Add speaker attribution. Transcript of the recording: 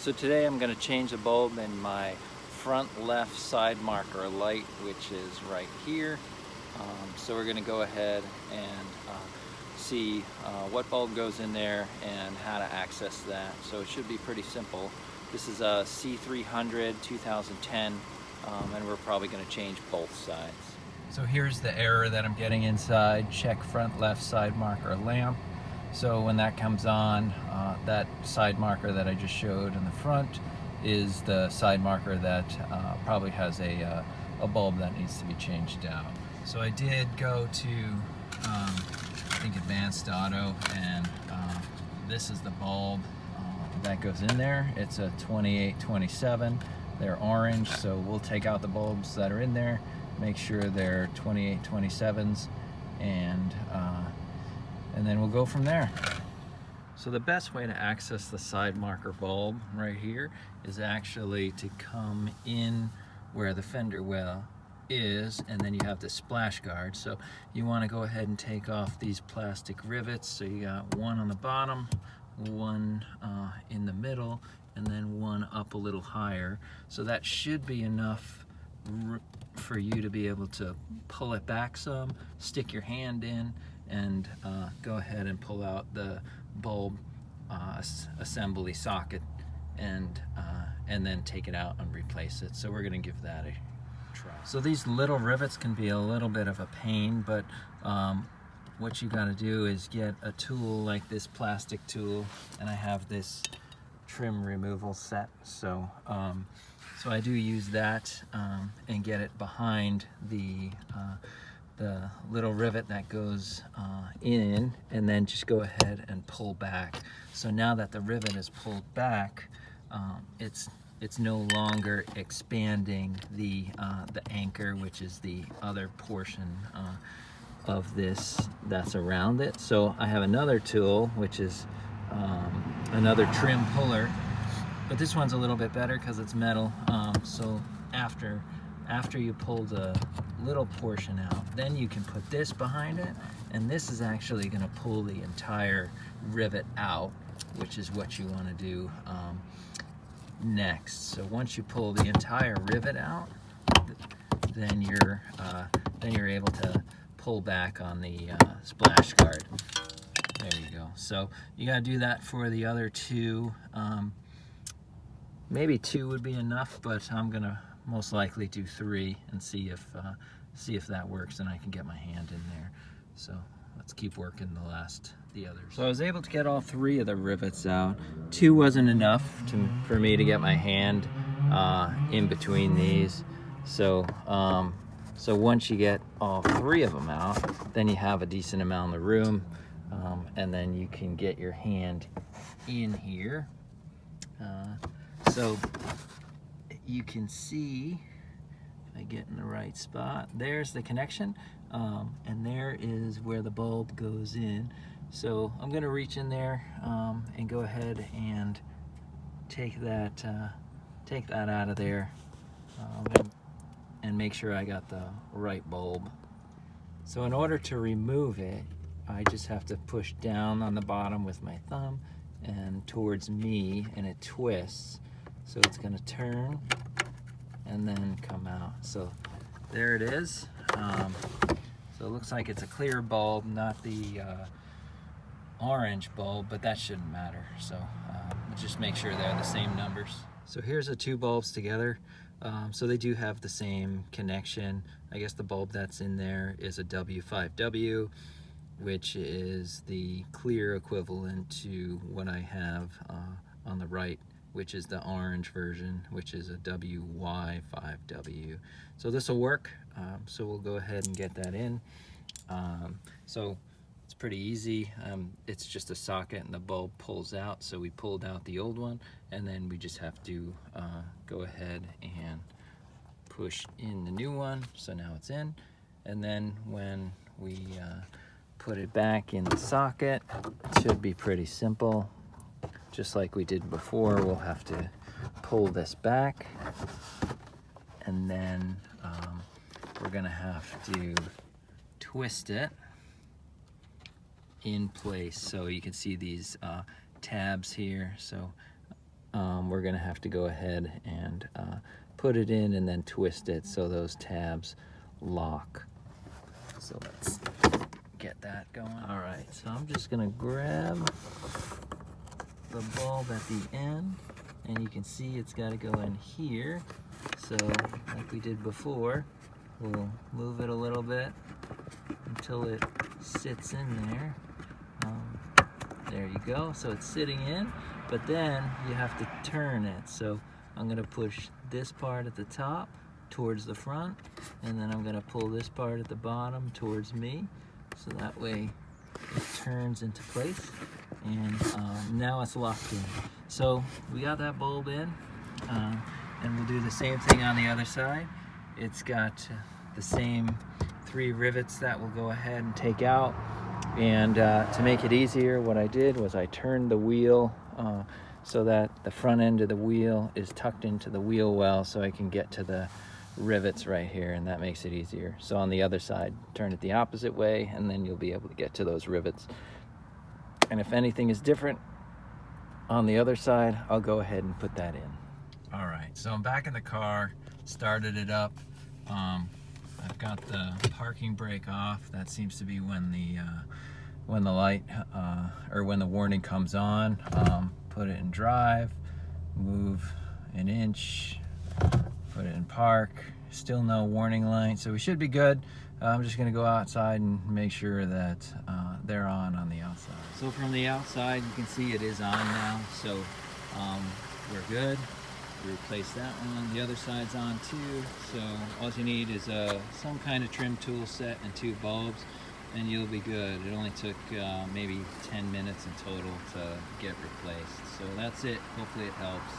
Speaker 1: So today I'm going to change the bulb in my front left side marker light, which is right here. So we're going to go ahead and see what bulb goes in there and how to access that. So it should be pretty simple. This is a C300 2010, and we're probably going to change both sides. So here's the error that I'm getting inside. Check front left side marker lamp. So when that comes on, that side marker that I just showed in the front is the side marker that probably has a bulb that needs to be changed out. So I did go to, I think, Advanced Auto, and this is the bulb that goes in there. It's a 2827. They're orange, so we'll take out the bulbs that are in there, make sure they're 2827s, and then we'll go from there. So the best way to access the side marker bulb right here is actually to come in where the fender well is, and then you have the splash guard. So you want to go ahead and take off these plastic rivets. So you got one on the bottom, one in the middle, and then one up a little higher. So that should be enough for you to be able to pull it back some, stick your hand in, and go ahead and pull out the bulb assembly socket, and then take it out and replace it. So we're going to give that a try. So these little rivets can be a little bit of a pain, but what you got to do is get a tool like this plastic tool, and I have this trim removal set. So so I do use that and get it behind the little rivet that goes in, and then just go ahead and pull back. So now that the rivet is pulled back, it's no longer expanding the anchor, which is the other portion of this that's around it. So I have another tool, which is another trim puller, but this one's a little bit better because it's metal. So after you pull the little portion out, then you can put this behind it, and this is actually going to pull the entire rivet out, which is what you want to do next. So once you pull the entire rivet out, then you're able to pull back on the splash guard. There you go. So you got to do that for the other two. Maybe two would be enough, but I'm gonna most likely do three and see if that works, and I can get my hand in there. So let's keep working the others. So I was able to get all three of the rivets out. Two wasn't enough for me to get my hand in between these. So so once you get all three of them out, then you have a decent amount of room, and then you can get your hand in here. So you can see, if I get in the right spot, there's the connection, and there is where the bulb goes in. So I'm going to reach in there and go ahead and take that out of there, and make sure I got the right bulb. So in order to remove it, I just have to push down on the bottom with my thumb and towards me, and it twists. So it's going to turn and then come out. So there it is. So it looks like it's a clear bulb, not the orange bulb, but that shouldn't matter. So just make sure they're the same numbers. So here's the two bulbs together. So they do have the same connection. I guess the bulb that's in there is a W5W, which is the clear equivalent to what I have on the right, which is the orange version, which is a WY5W. So this will work. So we'll go ahead and get that in. So it's pretty easy. It's just a socket and the bulb pulls out. So we pulled out the old one, and then we just have to go ahead and push in the new one. So now it's in. And then when we put it back in the socket, it should be pretty simple. Just like we did before, we'll have to pull this back, and then we're gonna have to twist it in place. So you can see these tabs here. So we're gonna have to go ahead and put it in and then twist it so those tabs lock. So let's get that going. All right, so I'm just gonna grab the bulb at the end, and you can see it's got to go in here. So like we did before, we'll move it a little bit until it sits in there. There you go, so it's sitting in, but then you have to turn it. So I'm gonna push this part at the top towards the front, and then I'm gonna pull this part at the bottom towards me, so that way it turns into place, and now it's locked in. So we got that bulb in, and we'll do the same thing on the other side. It's got the same 3 rivets that we'll go ahead and take out. And to make it easier, what I did was I turned the wheel so that the front end of the wheel is tucked into the wheel well, so I can get to the rivets right here, and that makes it easier. So on the other side, turn it the opposite way, and then you'll be able to get to those rivets. And if anything is different on the other side, I'll go ahead and put that in. All right, so I'm back in the car, started it up. I've got the parking brake off. That seems to be when the light or when the warning comes on. Put it in drive, move an inch, put it in park. Still no warning light, so we should be good. I'm just gonna go outside and make sure that they're on the outside. So from the outside, you can see it is on now, so we're good. We replace that one. The other side's on too, so all you need is some kind of trim tool set and 2 bulbs, and you'll be good. It only took maybe 10 minutes in total to get replaced. So that's it. Hopefully it helps.